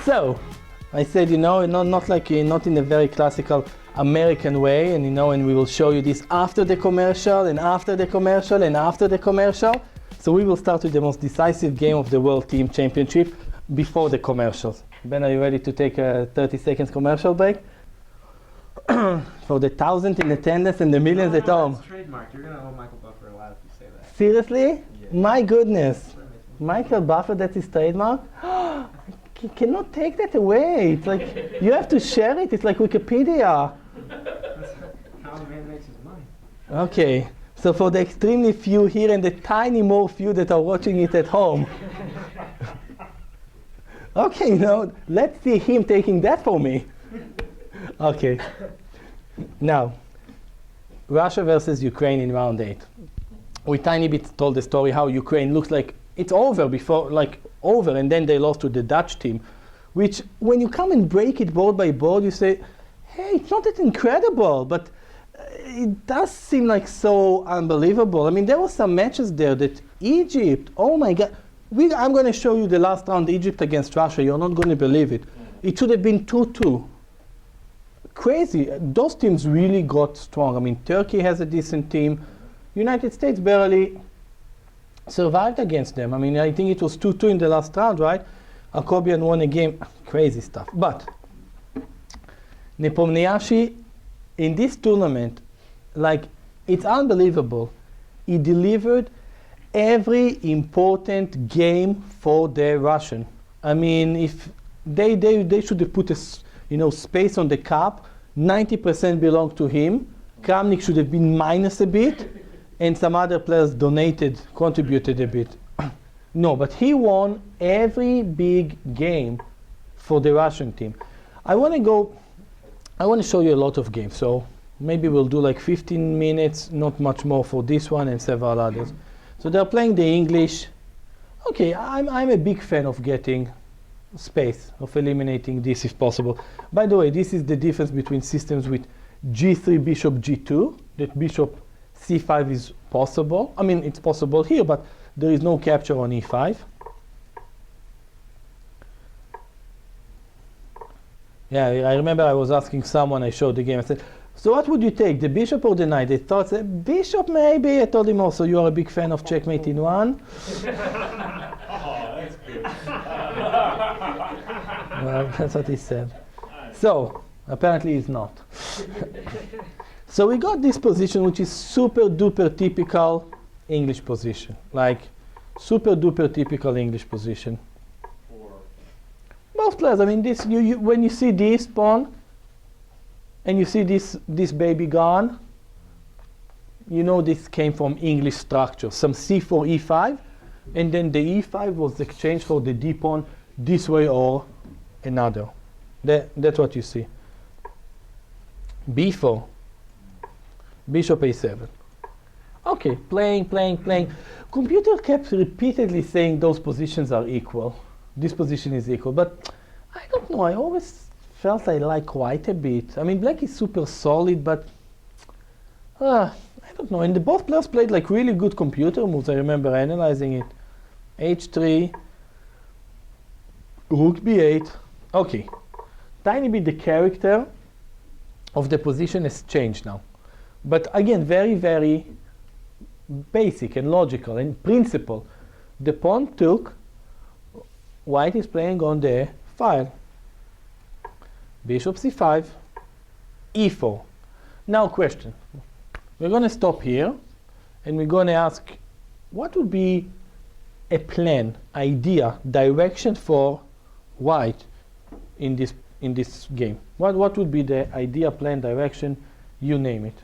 So, I said, not in a very classical American way, and and we will show you this after the commercial, and after the commercial, and after the commercial. So we will start with the most decisive game of the World Team Championship before the commercials. Ben, are you ready to take a 30 seconds commercial break? For the thousands in attendance and the millions at home. It's trademarked. You're going to owe Michael Buffer a lot if you say that. Seriously? Yeah. My goodness. Michael Buffer, that's his trademark? He cannot take that away. It's like, you have to share it. It's like Wikipedia. That's how a man makes his money. Okay. So for the extremely few here and the tiny more few that are watching it at home. Okay, let's see him taking that for me. Okay. Now, Russia versus Ukraine in round 8. We tiny bit told the story how Ukraine looks like it's over and then they lost to the Dutch team, which when you come and break it board by board, you say, hey, it's not that incredible, but it does seem like so unbelievable. I mean, there were some matches there that Egypt, oh my God, I'm going to show you the last round, Egypt against Russia. You're not going to believe it. It should have been 2-2. Crazy. Those teams really got strong. I mean, Turkey has a decent team. United States barely survived against them. I mean, I think it was 2-2 in the last round, right? Akobian won a game. Crazy stuff. But Nepomniachtchi, in this tournament, it's unbelievable. He delivered every important game for the Russian. I mean, if they should have put a space on the cup, 90% belonged to him. Kramnik should have been minus a bit, and some other players contributed a bit. No, but he won every big game for the Russian team. I want to show you a lot of games, so maybe we'll do like 15 minutes, not much more for this one and several others. So they're playing the English. Okay, I'm a big fan of getting space, of eliminating this if possible. By the way, this is the difference between systems with g3, bishop g2, that bishop c5 is possible. I mean, it's possible here, but there is no capture on e5. Yeah, I remember I was asking someone, I showed the game, I said, so what would you take, the bishop or the knight? They thought, bishop maybe. I told him also, you are a big fan of checkmate in one. Oh, that's good. Well, that's what he said. So, apparently he's not. So we got this position, which is super duper typical English position. Like, super duper typical English position. Most players, I mean, this when you see this pawn, and you see this baby gone, this came from English structure. Some c4, e5, and then the e5 was exchanged for the d pawn this way or another. That's what you see. b4, bishop a7. Okay, playing. Computer kept repeatedly saying those positions are equal. This position is equal, but I don't know, I always felt I like white a bit. I mean, black is super solid, but I don't know. And both players played like really good computer moves. I remember analyzing it. h3, rook b8. Okay, tiny bit the character of the position has changed now. But again, very, very basic and logical and principle. The pawn took, white is playing on the file. Bishop c5, e4. Now question. We're going to stop here and we're going to ask what would be a plan, idea, direction for white in this game? What would be the idea, plan, direction, you name it?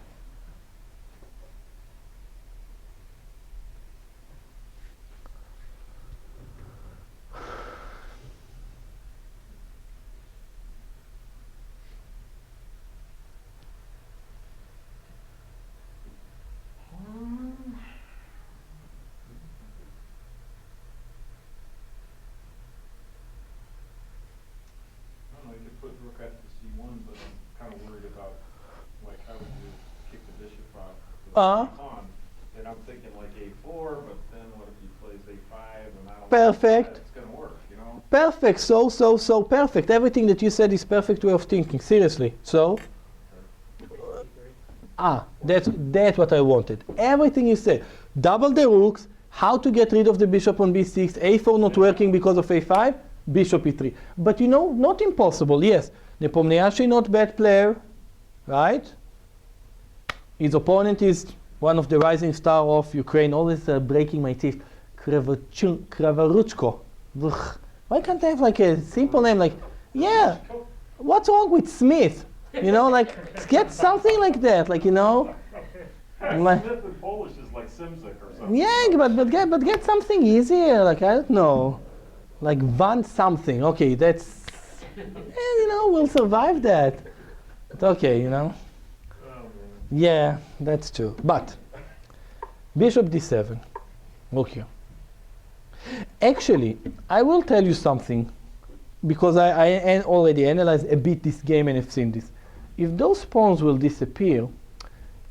On, and I'm thinking like a4, but then what if he plays a5 and I don't Perfect. It's going to work, perfect, so perfect. Everything that you said is perfect way of thinking, seriously. So, that's what I wanted. Everything you said. Double the rooks, how to get rid of the bishop on b6, a4 not working because of a5, bishop e3. But you know, not impossible, yes. Nepomniachtchi not bad player, right? His opponent is one of the rising star of Ukraine, always breaking my teeth. Kravaruchko. Why can't I have like a simple name like, yeah, what's wrong with Smith? You know, like, get something like that, like, you know. Like, Smith in Polish is like Simzik or something. yeah, but get something easier, like, I don't know. Like Van something, okay, that's, you know, we'll survive that. But okay, you know. Oh, man. Yeah, that's true. But, bishop d7, look here. Actually, I will tell you something, because I already analyzed a bit this game and have seen this. If those pawns will disappear,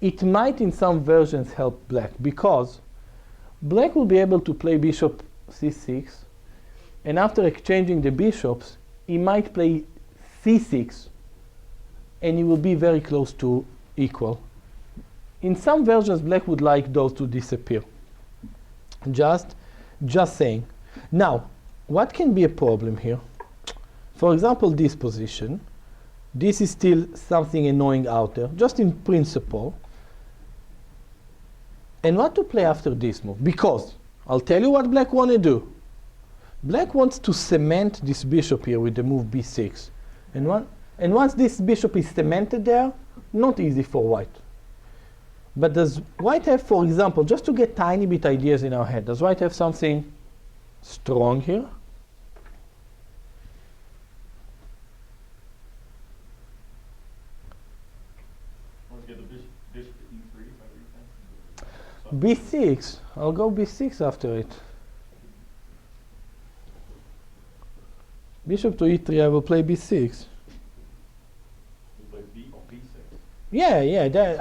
it might in some versions help black, because black will be able to play bishop c6, and after exchanging the bishops, he might play c6, and he will be very close to equal. In some versions, black would like those to disappear. Just saying. Now, what can be a problem here? For example, this position. This is still something annoying out there, just in principle. And what to play after this move? Because I'll tell you what black want to do. Black wants to cement this bishop here with the move b6. And once this bishop is cemented there, not easy for white. But does white have, for example, just to get tiny bit ideas in our head, does white have something strong here? Want to get the bishop to e3, is that what you're saying? b6. I'll go b6 after it. Bishop to e3, I will play b6. You play b6. Yeah, that,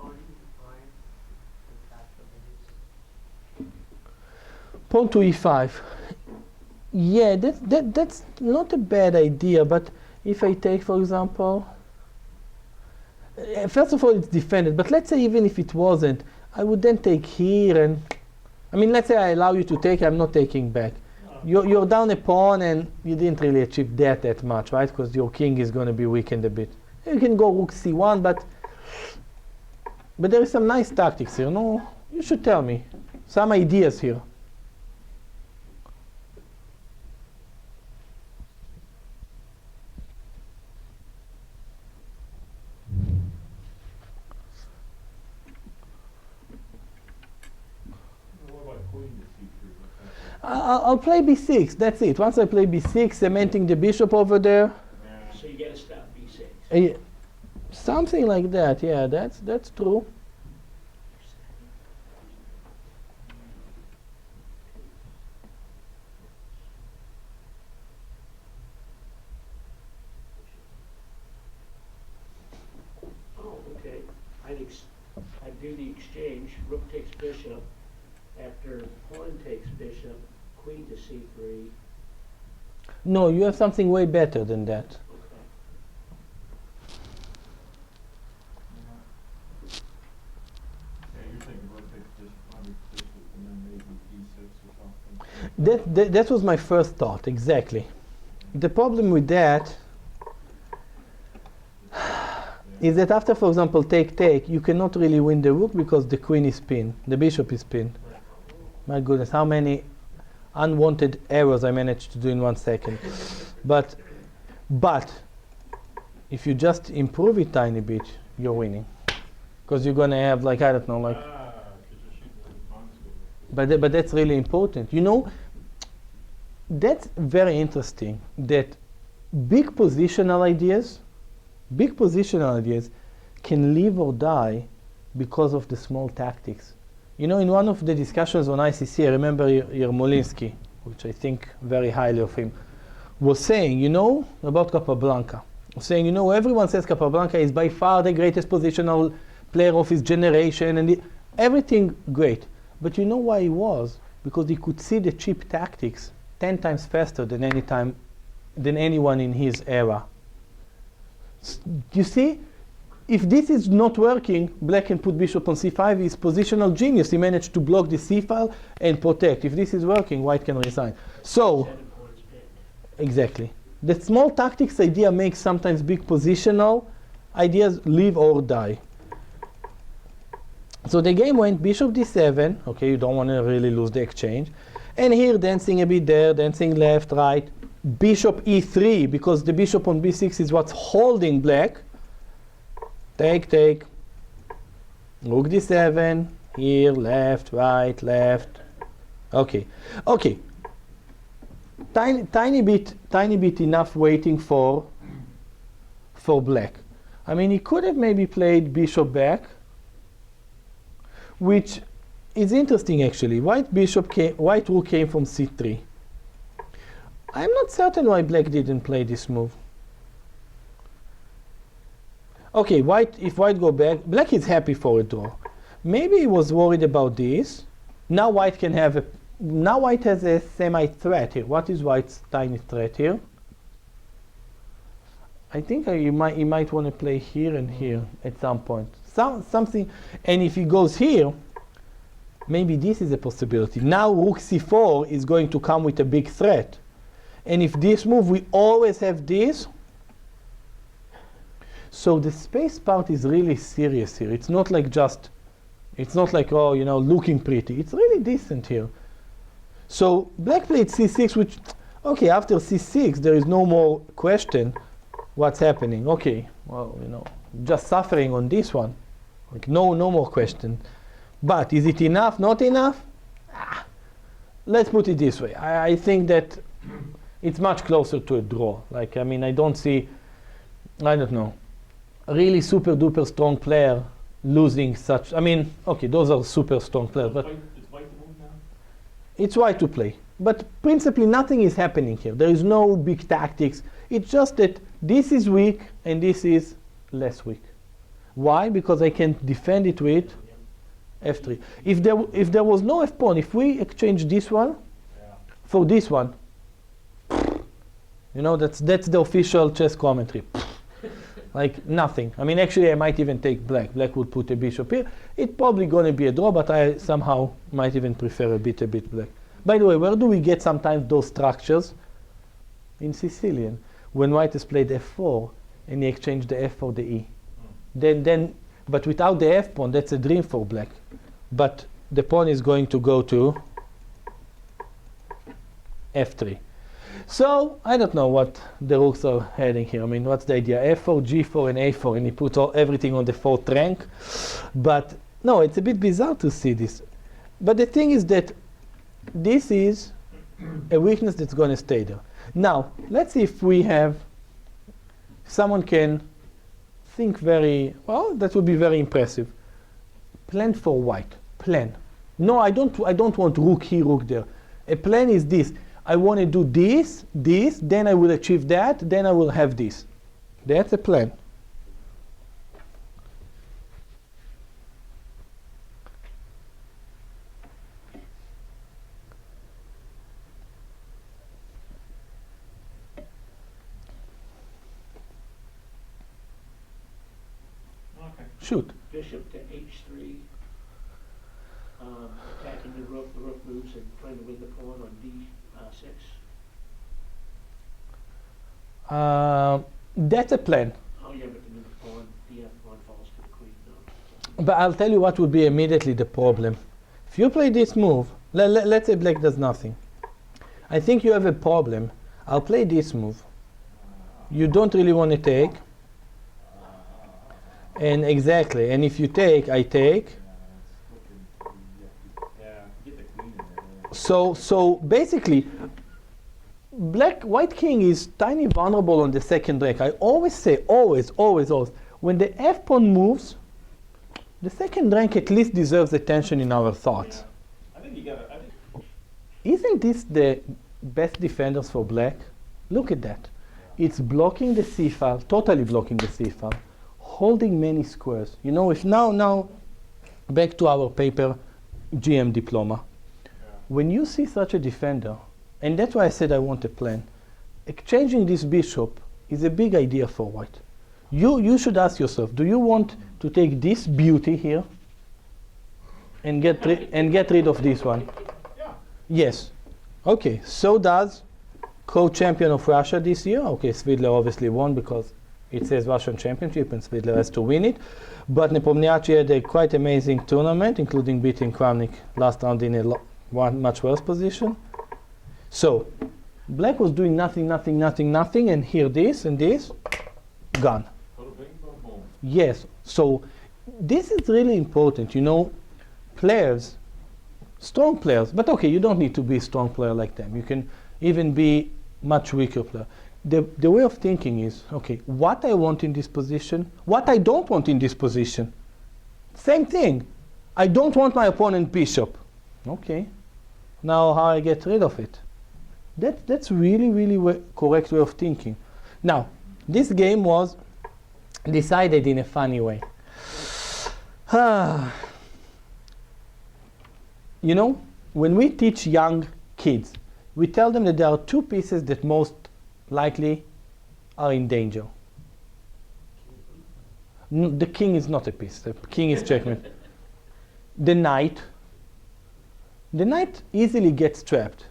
Okay. Yeah. pawn to e5. Yeah, that's not a bad idea, but if I take, for example, first of all, it's defended, but let's say even if it wasn't, I would then take here, and I mean, let's say I allow you to take, I'm not taking back. You're down a pawn, and you didn't really achieve that much, right? Because your king is going to be weakened a bit. You can go rook c1, but there is some nice tactics here. No, you should tell me some ideas here. I'll play b6, that's it. Once I play b6, cementing the bishop over there. So you gotta stop b6. Something like that, yeah, that's true. Oh, okay. I'd do the exchange, rook takes bishop, after pawn takes bishop, queen to c3. No, you have something way better than that. Okay. Yeah, you're thinking rook takes bishop on bishop and then maybe e6 or something. That was my first thought, exactly. The problem with that is that after, for example, take, you cannot really win the rook because the queen is pinned, the bishop is pinned. My goodness, how many unwanted errors I managed to do in 1 second. But if you just improve it tiny bit, you're winning. Because you're gonna have, like, I don't know, like, but that's really important. You know, that's very interesting that big positional ideas can live or die because of the small tactics. You know, in one of the discussions on ICC, I remember Yermolinsky, which I think very highly of him, was saying, you know, about Capablanca. Saying, you know, everyone says Capablanca is by far the greatest positional player of his generation, and everything great. But you know why he was? Because he could see the cheap tactics 10 times faster than anyone in his era. You see, if this is not working, black can put bishop on c5. He's positional genius. He managed to block the c file and protect. If this is working, white can resign. So, exactly. The small tactics idea makes sometimes big positional ideas live or die. So the game went bishop d7. Okay, you don't want to really lose the exchange. And here dancing a bit there, dancing left, right. Bishop e3, because the bishop on b6 is what's holding black. Take, take. Rook d7. Here, left, right, left. Okay. Okay. Tiny bit enough waiting for black. I mean, he could have maybe played bishop back, which is interesting actually. White rook came from c3. I'm not certain why black didn't play this move. Okay, if white go back, black is happy for a draw. Maybe he was worried about this. Now white has a semi-threat here. What is white's tiny threat here? I think he might want to play here and here at some point. Something, and if he goes here, maybe this is a possibility. Now rook c4 is going to come with a big threat. And if this move, we always have this. So the space part is really serious here. It's not like oh, you know, looking pretty. It's really decent here. So black played c6, which, okay, after c6, there is no more question what's happening. Okay, well, you know, just suffering on this one. Like no more question. But is it enough, not enough? Let's put it this way. I think that it's much closer to a draw. Like, I mean, I don't see, I don't know, a really super duper strong player losing such, I mean, okay, those are super strong players, but It's white to move now? it's white to play. But principally, nothing is happening here. There is no big tactics. It's just that this is weak and this is less weak. Why? Because I can defend it with f3. If there was no f-pawn, if we exchange this one for this one, you know, that's the official chess commentary. Like nothing. I mean, actually, I might even take black. Black would put a bishop here. It's probably going to be a draw, but I somehow might even prefer a bit black. By the way, where do we get sometimes those structures? In Sicilian. When white has played f4, and he exchanged the f for the e. But without the f pawn, that's a dream for black. But the pawn is going to go to f3. So I don't know what the rooks are heading here. I mean, what's the idea? f4, g4, and a4, and he put everything on the fourth rank. But no, it's a bit bizarre to see this. But the thing is that this is a weakness that's going to stay there. Now, let's see if someone can think very, well, that would be very impressive. Plan for white. Plan. No, I don't want rook here, rook there. A plan is this. I want to do this, then I will achieve that, then I will have this. That's a plan. Okay. Shoot. Bishop to h3, attacking the rook moves and trying to win the pawn on d6. That's a plan. Oh yeah, but the pawn, the pawn falls to the queen. No. But I'll tell you what would be immediately the problem. If you play this move, let's say black does nothing. I think you have a problem. I'll play this move. You don't really want to take. And exactly, and if you take, I take. So basically, white king is tiny vulnerable on the second rank. I always say, always, when the f pawn moves, The second rank at least deserves attention in our thoughts. I think you gotta. I think. Isn't this the best defenders for black? Look at that. It's blocking the C file, totally blocking the C file, holding many squares. You know, if now back to our paper, GM diploma. When you see such a defender, and that's why I said I want a plan, exchanging this bishop is a big idea for white. You should ask yourself, do you want to take this beauty here and get rid of this one? Yeah. Yes. Okay, so does co-champion of Russia this year. Okay, Svidler obviously won because it says Russian Championship and Svidler has to win it. But Nepomniachtchi had a quite amazing tournament, including beating Kramnik last round in a much worse position. So, black was doing nothing, and here this and this, gone. Yes, so this is really important, you know, players, strong players, but okay, you don't need to be a strong player like them. You can even be much weaker player. The way of thinking is, okay, what I want in this position, what I don't want in this position. Same thing. I don't want my opponent bishop. Okay, now how I get rid of it? That's really correct way of thinking. Now, this game was decided in a funny way. You know, when we teach young kids, we tell them that there are two pieces that most likely are in danger. The king is not a piece. The king is checkmate. The knight easily gets trapped.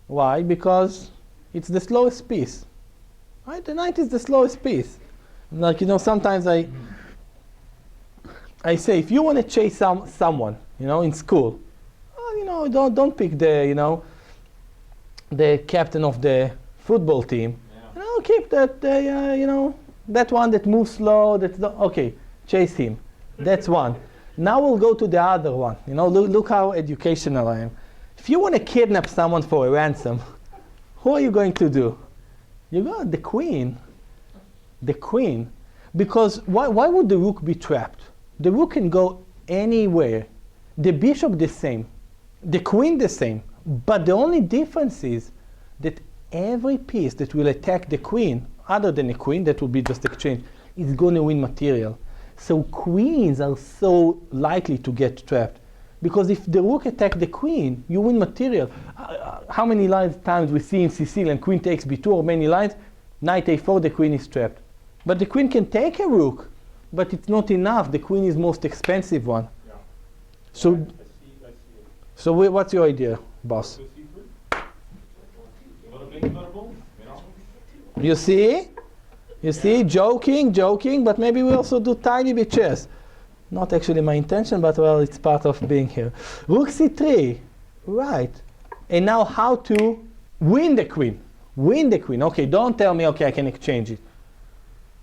Why? Because it's the slowest piece. Right? The knight is the slowest piece. Like, you know, sometimes I say, if you want to chase someone, you know, in school, you know, don't pick the captain of the football team. Yeah. You know, keep that, you know, that one that moves slow. Okay, chase him. That's one. Now we'll go to the other one. You know, look how educational I am. If you want to kidnap someone for a ransom, who are you going to do? You go the queen. The queen. Because why would the rook be trapped? The rook can go anywhere. The bishop the same. The queen the same. But the only difference is that every piece that will attack the queen, other than the queen, that will be just exchange, is going to win material. So queens are so likely to get trapped. Because if the rook attacks the queen, you win material. How many times we see in Sicilian queen takes b2 or many lines, knight a4, the queen is trapped. But the queen can take a rook, but it's not enough. The queen is most expensive one. Yeah. So, I see it. So what's your idea, boss? You see? You see, joking, but maybe we also do tiny bit chess. Not actually my intention, but well, it's part of being here. Rook c3, right. And now how to win the queen. Win the queen. Okay, don't tell me, okay, I can exchange it.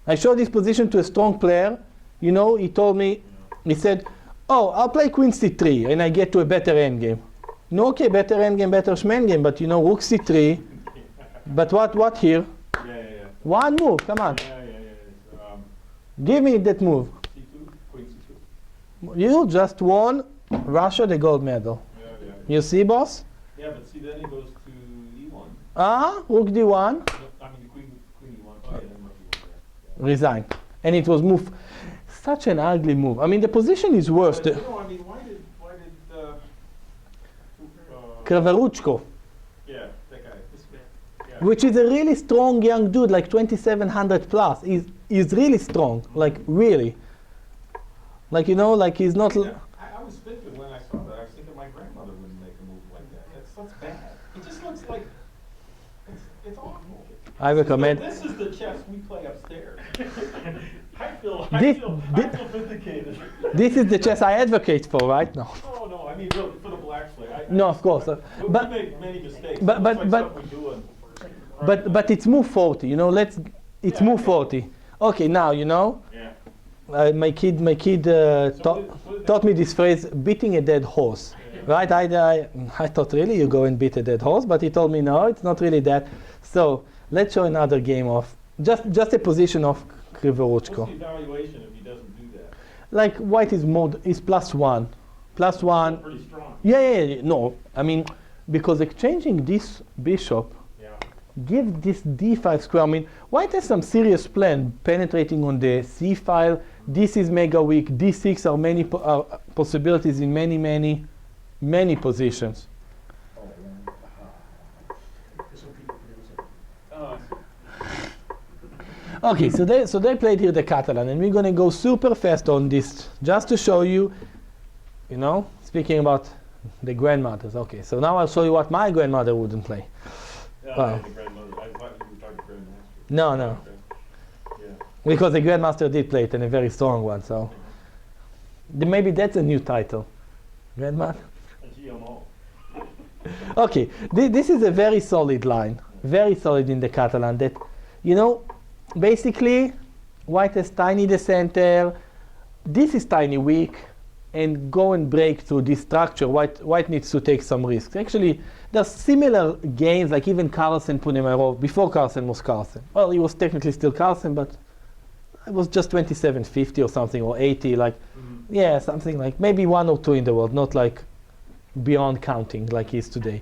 I showed this position to a strong player. You know, he told me, he said, oh, I'll play queen c3 and I get to a better endgame. No, okay, better endgame, better schmendgame, but you know, rook c3. But what here? Yeah. One move, come on. Yeah. Give me that move. C2, queen c2. You just won Russia the gold medal. Yeah. You see, boss? Yeah, but see, then he goes to e1. Rook d1. No, I mean, queen e1. Oh, yeah, then rook e1. Yeah. Resign. And it was move. Such an ugly move. I mean, the position is worse. But, you know, I mean, why did Kravaruchko, yeah, that guy. This guy. Yeah. which is a really strong young dude, like 2700 plus, is really strong, like really. Like, you know, like he's not. Yeah. I was thinking when I saw that, I was thinking my grandmother wouldn't make a move like that. That's bad. It just looks like it's awful. I recommend. This is the chess we play upstairs. I feel vindicated. This is the chess I advocate for, right? No. Oh no, I mean really, for the blacks play. No, of course. We But make many mistakes. but- It's but- like but- stuff we do but it's move 40. You know, it's Yeah, move okay. 40. Okay, now you know. Yeah. My kid taught me this phrase, beating a dead horse. Yeah. Right? I thought really you go and beat a dead horse, but he told me no, it's not really that. So let's show another game of just a position of What's Krivoruchko. the evaluation if he doesn't do like white is +1. +1. Pretty strong. Yeah. No, I mean, because exchanging this bishop Yeah. give this d5 square. I mean, white has some serious plan penetrating on the c file. This is mega weak. d6 are many possibilities in many positions. Oh, Okay, so they played here the Catalan, and we're gonna go super fast on this just to show you, speaking about the grandmothers. Okay, so now I'll show you what my grandmother wouldn't play. yeah, Wow. the grandmother. I thought you were talking grandmaster. No, Okay. Yeah. because the grandmaster did play it, and a very strong one. So maybe that's a new title, grandmother. A GMO. Okay, this is a very solid line, very solid in the Catalan. That, basically, white has tiny the center. This is tiny weak, and go and break through this structure. White needs to take some risks. Actually, there's similar games, like even Carlsen Punemarov, before Carlsen was Carlsen. Well, he was technically still Carlsen, but it was just 2750 or something, or 80, like, yeah, something like maybe 1 or 2 in the world, not like beyond counting like he is today.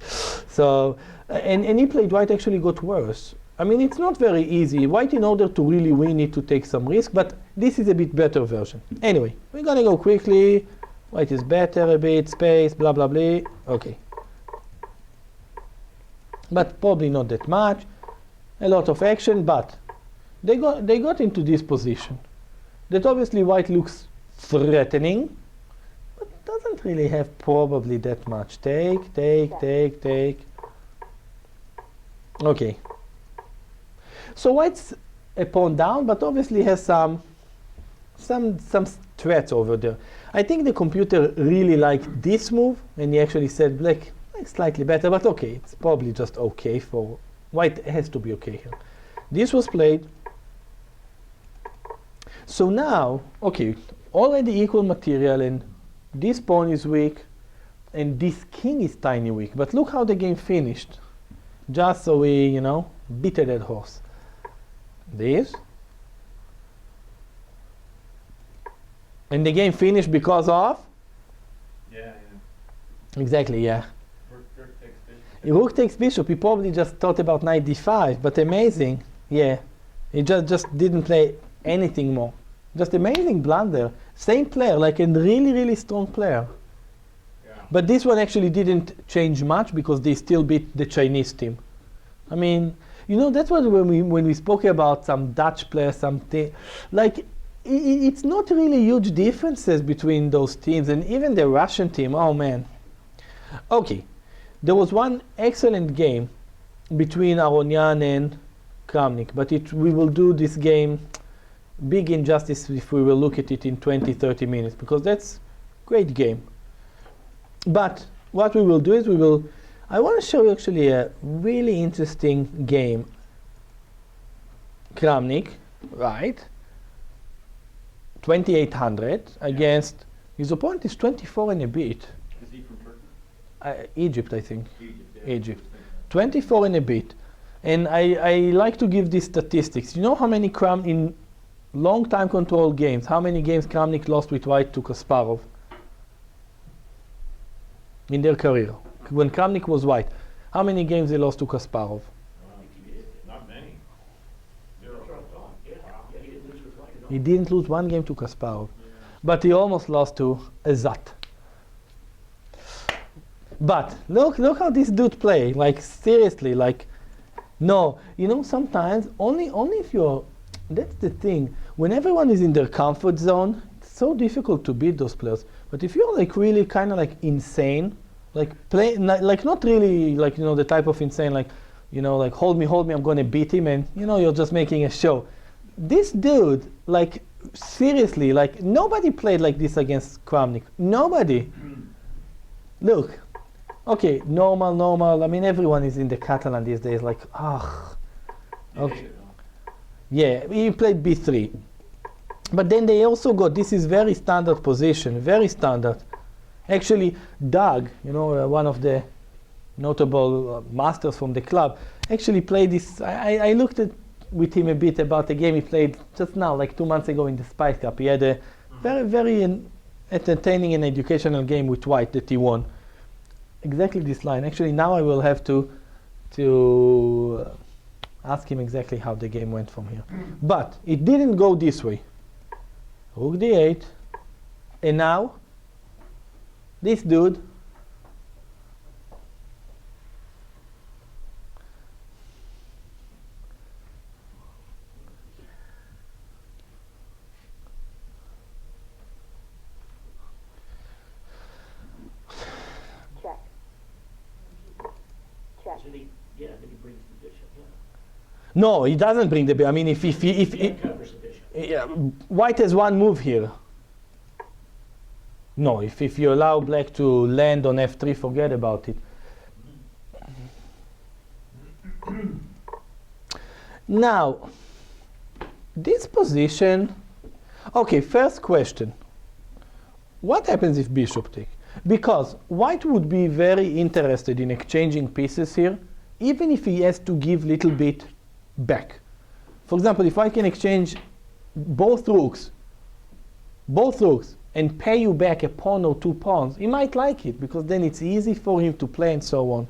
So, and he played white actually got worse. I mean, it's not very easy. White, in order to really win, need to take some risk, but this is a bit better version. Anyway, we're gonna go quickly. White is better a bit, space, blah, blah, blah. Okay. But probably not that much. A lot of action, but they got into this position. That obviously white looks threatening, but doesn't really have probably that much. Take. Okay. So white's a pawn down, but obviously has some threats over there. I think the computer really liked this move, and he actually said black slightly better, but okay, it's probably just okay for white. Has to be okay here. This was played. So now, okay, already equal material, and this pawn is weak, and this king is tiny weak. But look how the game finished. Just so we, beat a dead horse. This. And the game finished because of? Yeah. Exactly, yeah. Rook takes bishop. Rook takes bishop. He probably just thought about knight d5, but amazing. Yeah. He just didn't play anything more. Just amazing blunder. Same player, like a really, really strong player. Yeah. But this one actually didn't change much because they still beat the Chinese team. I mean, that's what when we spoke about some Dutch players, something like it's not really huge differences between those teams, and even the Russian team. Oh man. Okay, there was one excellent game between Aronian and Kramnik, but we will do this game big injustice if we will look at it in 20-30 minutes, because that's great game. But what we will do is I want to show you actually a really interesting game. Kramnik, right? 2800 against his opponent is 24 and a bit. Is he from Turkey? Egypt, I think. Egypt. Yeah. Egypt. 24 and a bit. And I like to give these statistics. You know how many in long time control games, how many games Kramnik lost with white to Kasparov in their career? When Kramnik was white, how many games they lost to Kasparov? Not many. 0. He didn't lose one game to Kasparov, but he almost lost to Azat. But look how this dude play. Like seriously, like no, sometimes only if you're. That's the thing. When everyone is in their comfort zone, it's so difficult to beat those players. But if you're like really kind of like insane, like play like not really like the type of insane like like hold me, I'm going to beat him, and you're just making a show. This dude, like seriously, like nobody played like this against Kramnik. Nobody. Look, okay, normal. I mean, everyone is in the Catalan these days. Like, okay. Yeah, he played b3. But then they also got, this is very standard position, very standard. Actually, Doug, one of the notable masters from the club, actually played this. I looked at with him a bit about the game he played just now, like 2 months ago in the Spice Cup. He had a Very, very entertaining and educational game with white that he won. Exactly this line. Actually, now I will have to ask him exactly how the game went from here. But it didn't go this way. Rook d8. And now, this dude Check. Check. So then he brings the bishop, yeah. no, he doesn't bring the. I mean, if He covers the bishop. yeah, white has one move here. No, if you allow black to land on f3, forget about it. Now, this position. Okay, first question. What happens if bishop take? Because white would be very interested in exchanging pieces here, even if he has to give little bit back. For example, if I can exchange both rooks, and pay you back a pawn or 2 pawns, he might like it, because then it's easy for him to play and so on.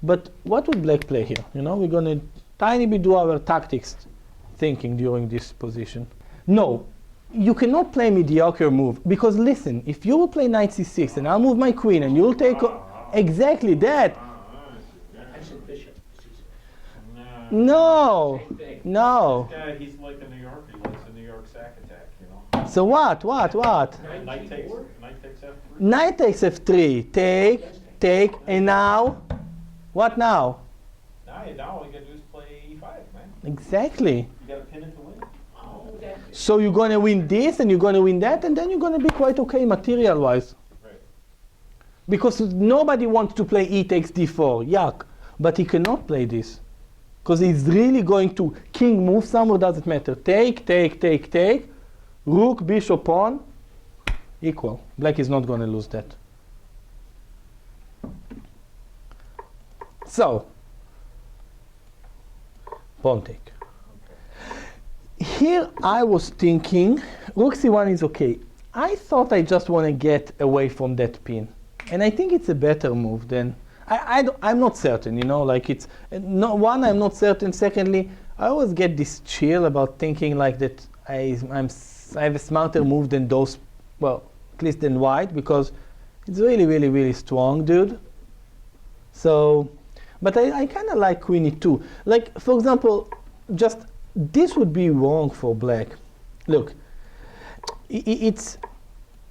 But what would black play here? You know, we're going to tiny bit do our tactics thinking during this position. No, you cannot play mediocre move, because listen, if you will play knight c6 and I'll move my queen and you'll take exactly that. I said bishop, c6. No, Same thing. no. This guy, he's like a New Yorker. He likes a New York sack attack, you know. So what? Knight takes F3. Knight takes f3, take, and now? What now? Now all you gotta do is play E5, man. Exactly. You gotta pin it to win. Oh, that So you're going to win this and you're going to win that, and then you're going to be quite okay material-wise. Right. Because nobody wants to play e takes d4, yuck. But he cannot play this. Because he's really going to king move somewhere, doesn't matter. Take. Rook, bishop, pawn, equal. Black is not going to lose that. So, pawn take. Here I was thinking, rook c1 is okay. I thought I just want to get away from that pin. And I think it's a better move than, I'm not certain, you know, like it's, no, one, I'm not certain. Secondly, I always get this chill about thinking like that I have a smarter move than those, well, at least than white, because it's really, really, really strong, dude. So, but I kind of like queen e2. Like, for example, just, this would be wrong for black. Look, it's,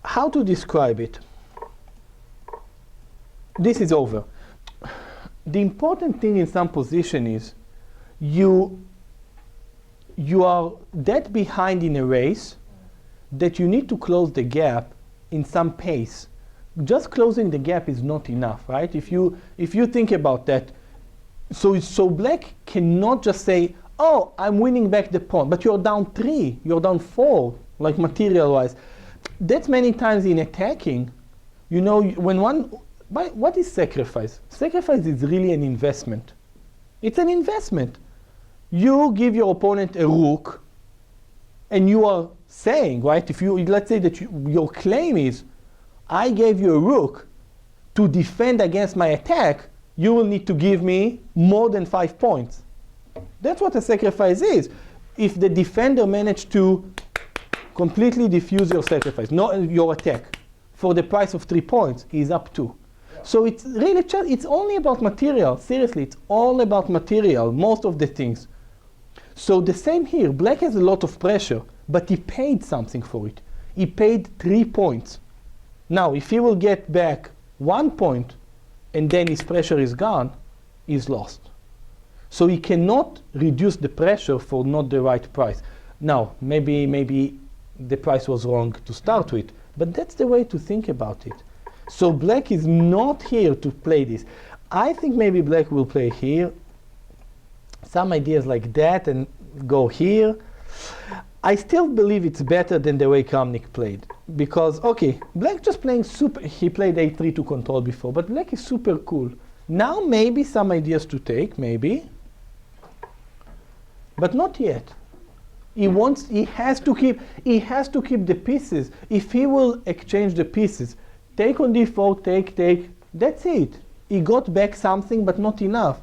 how to describe it? This is over. The important thing in some position is you are that behind in a race that you need to close the gap in some pace. Just closing the gap is not enough, right? If you think about that, so black cannot just say, oh, I'm winning back the pawn, but you're down 3, you're down 4, like material-wise. That's many times in attacking. You know, when one, what is sacrifice? Sacrifice is really an investment. It's an investment. You give your opponent a rook, and you are saying, right, if you, let's say that your claim is, I gave you a rook to defend against my attack, you will need to give me more than 5 points. That's what a sacrifice is. If the defender managed to completely defuse your sacrifice, not your attack, for the price of 3 points, he's up 2. Yeah. So it's really, it's only about material. Seriously, it's all about material, most of the things. So the same here, black has a lot of pressure, but he paid something for it. He paid 3 points. Now, if he will get back 1 point, and then his pressure is gone, he's lost. So he cannot reduce the pressure for not the right price. Now, maybe the price was wrong to start with, but that's the way to think about it. So black is not here to play this. I think maybe black will play here. Some ideas like that and go here. I still believe it's better than the way Kramnik played. Because, okay, black just playing super, he played a3 to control before, but black is super cool. Now maybe some ideas to take, maybe. But not yet. He has to keep the pieces. If he will exchange the pieces, take on d4, take, that's it. He got back something, but not enough.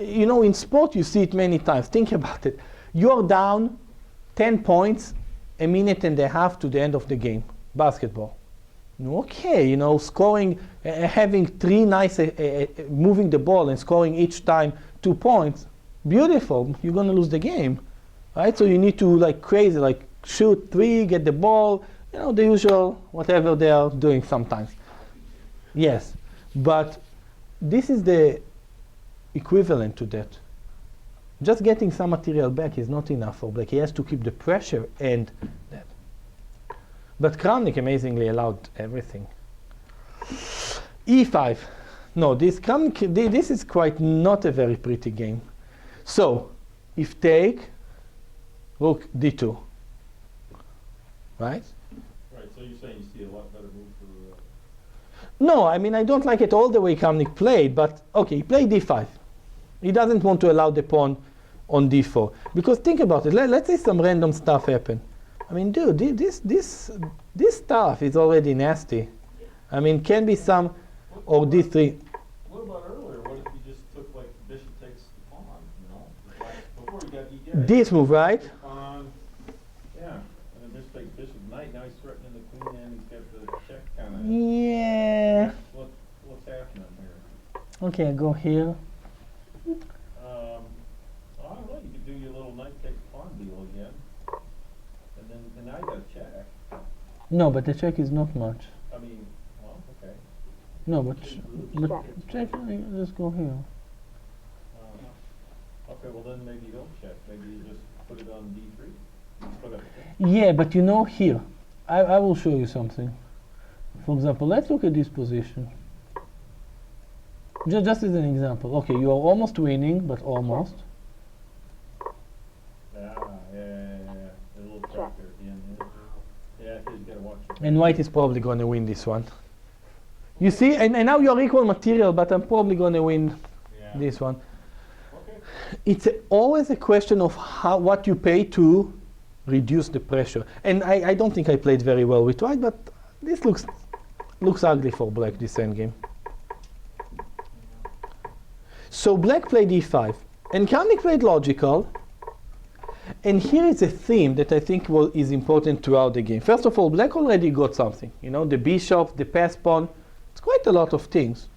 You know, in sport you see it many times. Think about it. You're down 10 points, a minute and a half to the end of the game. Basketball. Okay, you know, scoring, having three nice, moving the ball and scoring each time 2 points. Beautiful. You're gonna lose the game, right? So you need to, like crazy, like shoot 3, get the ball, you know, the usual whatever they are doing sometimes. Yes, but this is the equivalent to that. Just getting some material back is not enough for Black. He has to keep the pressure and that. But Kramnik amazingly allowed everything. E5. No, this Kramnik, this is quite not a very pretty game. So, if take, rook d2. Right? Right, so you're saying you see a lot better move for... No, I mean, I don't like it all the way Kramnik played, but okay, he played d5. He doesn't want to allow the pawn on d4. Because think about it, let's say some random stuff happen. I mean, dude, this stuff is already nasty. I mean, can be some, or d3. What about earlier? What if you just took, like, bishop takes the pawn, you know? Like, before you got This move, right? Pawn, yeah, and then bishop takes bishop knight, now he's threatening the queen and he's got the check kind of... Yeah. What's happening here? Okay, I go here. I don't know, you could do your little knight takes pawn deal again. And now you got a check. No, but the check is not much. I mean, well, okay. No, but check, let's go here. Okay, well then maybe you don't check. Maybe you just put it on d3. You still got the check. Yeah, but you know here, I will show you something. For example, let's look at this position. Just as an example. Okay, you are almost winning, but almost. Yeah. A little trap there at the end. Yeah, because you gotta watch it. And white is probably going to win this one. You see, and now you're equal material, but I'm probably going to win this one. Okay. It's always a question of what you pay to reduce the pressure. And I don't think I played very well with white, but this looks ugly for black, this endgame. So black played e5, and Kramnik played logical. And here is a theme that I think is important throughout the game. First of all, black already got something. You know, the bishop, the pass pawn. It's quite a lot of things.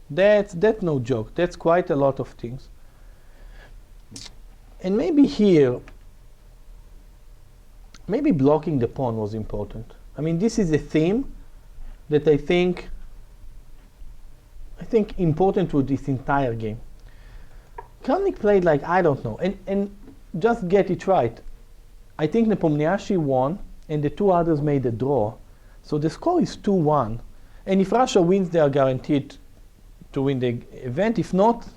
That's no joke. That's quite a lot of things. And maybe here, maybe blocking the pawn was important. I mean, this is a theme that I think important to this entire game. Kramnik played like, I don't know, and just get it right. I think Nepomniachtchi won, and the two others made a draw. So the score is 2-1. And if Russia wins, they are guaranteed to win the event. If not,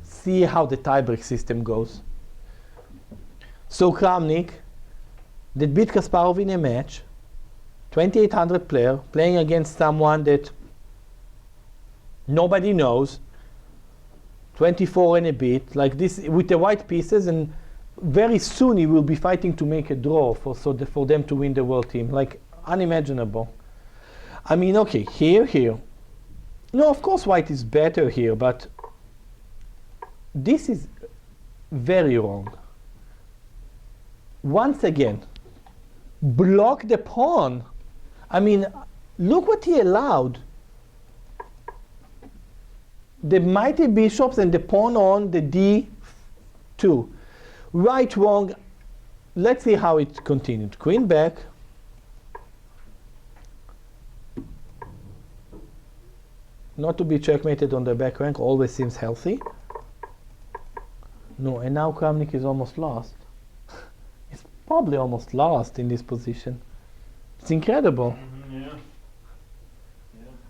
see how the tiebreak system goes. So Kramnik, that beat Kasparov in a match, 2800 player, playing against someone that nobody knows, 24 and a bit, like this, with the white pieces, and very soon he will be fighting to make a draw for them to win the world team, like unimaginable. I mean, okay, here. No, of course white is better here, but this is very wrong. Once again, block the pawn. I mean, look what he allowed. The mighty bishops and the pawn on the d2. Right, wrong. Let's see how it continued. Queen back. Not to be checkmated on the back rank always seems healthy. No, and now Kramnik is almost lost. He's probably almost lost in this position. It's incredible. Yeah.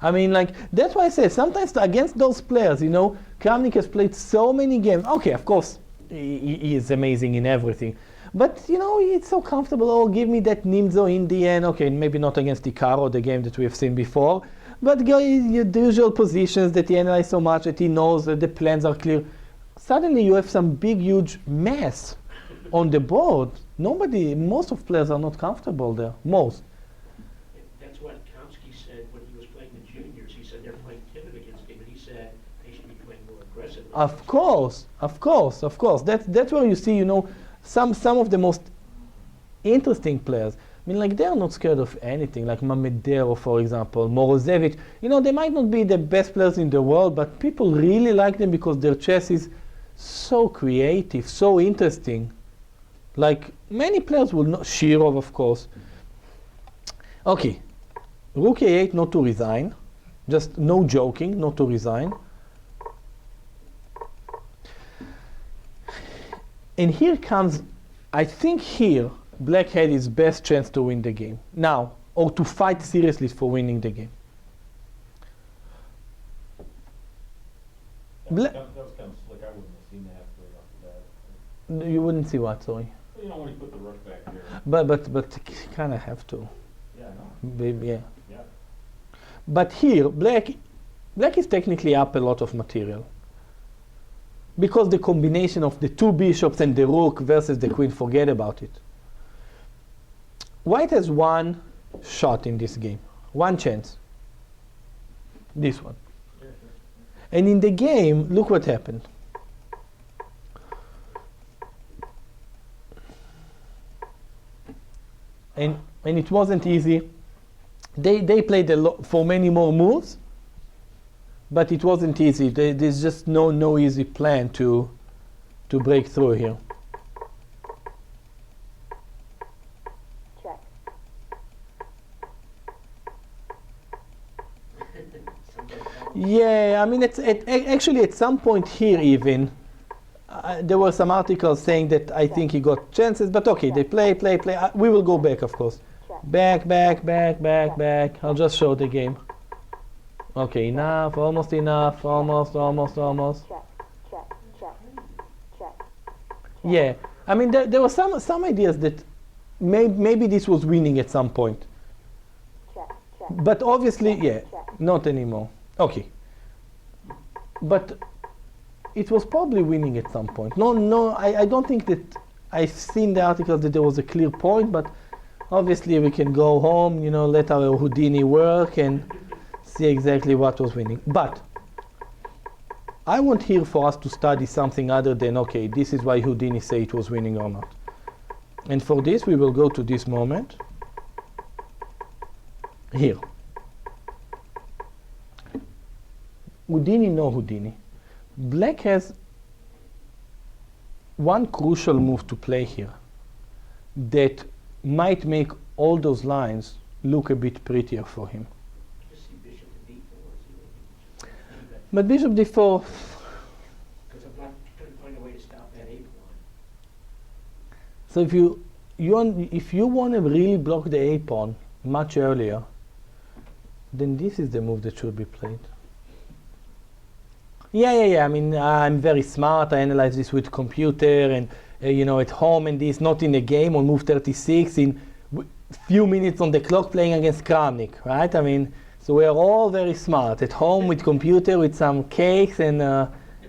I mean, like, that's why I say sometimes against those players, you know, Kramnik has played so many games. Okay, of course, he is amazing in everything. But, you know, it's so comfortable. Oh, give me that Nimzo in the end. Okay, maybe not against Icaro, the game that we have seen before. But the usual positions that he analyzes so much that he knows that the plans are clear. Suddenly you have some big, huge mess. on the board, most of players are not comfortable there. Most. That's what Kramnik said when he was playing the juniors. He said they're playing timid against him, but he said they should be playing more aggressively. Of course. That's where you see, some of the most interesting players. I mean, like, they are not scared of anything, like Mamedero, for example, Morozevich. They might not be the best players in the world, but people really like them because their chess is so creative, so interesting. Like, many players will not, Shirov, of course. Okay, Rook A8, not to resign. Just no joking, not to resign. And here comes, I think here, Black had his best chance to win the game. Now, or to fight seriously for winning the game. That was kind of slick. I wouldn't have seen that right off the bat. You wouldn't see what, sorry. When you put the rook back there. But you kind of have to. Yeah, I know. Maybe, yeah. Yeah. But here, black is technically up a lot of material. Because the combination of the two bishops and the rook versus the queen, forget about it. White has one shot in this game, one chance. This one. And in the game, look what happened. And it wasn't easy. They played for many more moves, but it wasn't easy. There's just no easy plan to break through here. Check. Yeah, I mean, actually at some point here even, there were some articles saying that I think he got chances, but okay, they play. We will go back, of course. Back. I'll just show the game. Okay, enough, almost enough, almost. Check. Yeah, I mean, there were some ideas that maybe this was winning at some point. Check. But obviously, yeah, not anymore. Okay. But it was probably winning at some point. No, I don't think that I've seen the articles that there was a clear point, but obviously we can go home, let our Houdini work and see exactly what was winning. But I want here for us to study something other than, okay, this is why Houdini say it was winning or not. And for this, we will go to this moment. Here. Houdini, no Houdini. Black has one crucial move to play here that might make all those lines look a bit prettier for him. Just see bishop to d4. But bishop d4, Because I'm not going to find a way to stop that a pawn. so if you want to really block the a pawn much earlier, then this is the move that should be played. Yeah. I mean, I'm very smart. I analyze this with computer and, at home and this, not in a game on move 36 in few minutes on the clock playing against Kramnik, right? I mean, so we are all very smart at home with computer, with some cakes and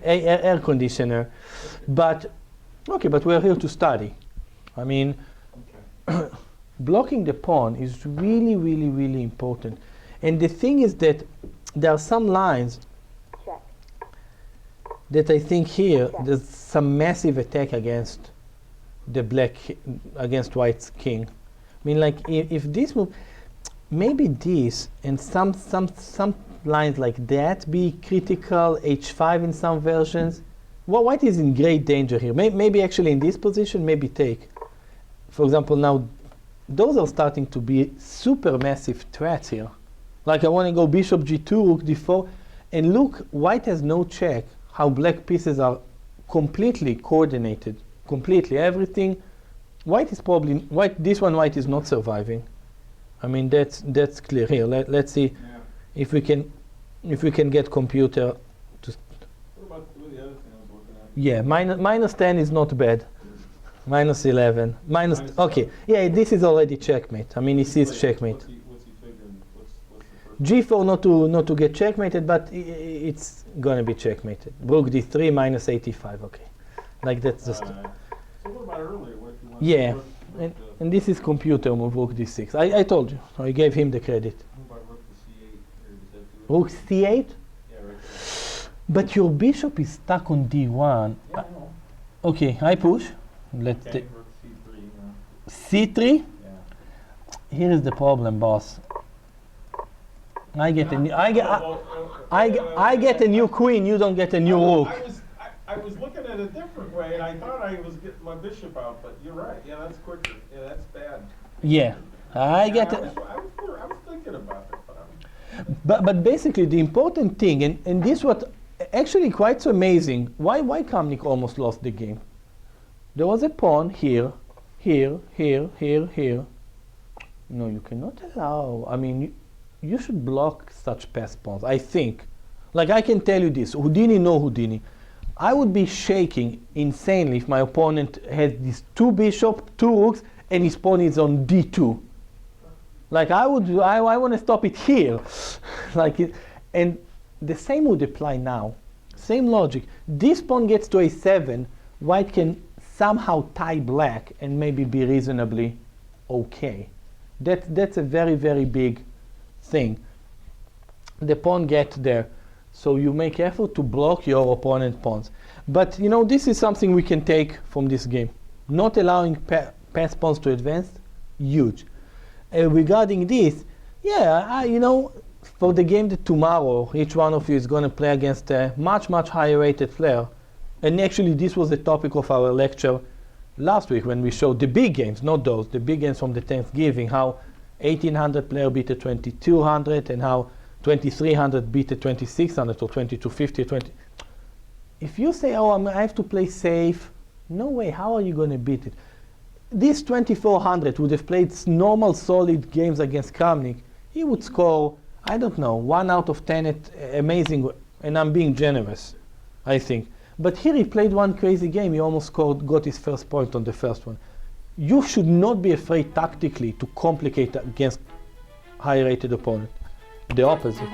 air conditioner. But, okay, but we're here to study. I mean, blocking the pawn is really, really, really important. And the thing is that there are some lines Check. that I think here there's some massive attack against the against white's king. I mean, like if this move, maybe this and some lines like that be critical, h5 in some versions. Well, white is in great danger here. Maybe actually in this position, maybe take. For example, now those are starting to be super massive threats here. Like I want to go bishop g2, rook d4, and look, white has no check. How black pieces are completely coordinated, completely everything. White is probably this one white is not surviving. I mean that's clear here. Let's see if we can get computer to. What about the other thing I was looking at? Yeah, minus 10 is not bad. Minus 11. Okay. Yeah, this is already checkmate. I mean, he sees checkmate. What's he figuring? What's the first G4 not to get checkmated, but it's gonna be checkmated. Rook D3 minus 85. Okay, like that's just. So what about earlier? What if you want Yeah, rook, and this is computer move, rook d6. I told you, I gave him the credit. what about rook to c8? Or does that do it? Rook c8, Yeah, right there. but your bishop is stuck on d1. Yeah, I know. Okay, I push. Let's Okay, rook c3, c3. yeah. Here is the problem, boss. I get a new, I get a new queen. You don't get a new rook. I was looking at it a different way, and I thought I was getting my bishop out, but you're right. Yeah, that's quicker. Yeah, that's bad. Yeah, I get I it. was thinking about it, but But basically the important thing, and this what actually quite so amazing. Why Kramnik almost lost the game? There was a pawn here, here, here, here, here. No, you cannot allow. I mean, you should block such passed pawns. I think. Like I can tell you this, Houdini, no Houdini. I would be shaking insanely if my opponent had these two bishops, two rooks, and his pawn is on d2. Like I want to stop it here. Like it, and the same would apply now. Same logic. This pawn gets to a7, white can somehow tie black and maybe be reasonably okay. That's a very, very big thing. The pawn gets there. So you make effort to block your opponent's pawns. But you know, this is something we can take from this game. Not allowing passed pawns to advance, huge. Regarding this, yeah, you know, for the game that tomorrow, each one of you is going to play against a much, much higher rated player. And actually, this was the topic of our lecture last week when we showed the big games, not those, the big games from the Thanksgiving, how 1800 player beat a 2200 and how 2300 beat a 2600 or 2250 or 20. If you say, oh, I have to play safe, no way, how are you going to beat it? This 2400 would have played normal solid games against Kramnik. He would score, I don't know, 1 out of 10 at amazing, and I'm being generous, I think. But here he played one crazy game, he almost got his first point on the first one. You should not be afraid tactically to complicate against high-rated opponent. The opposite.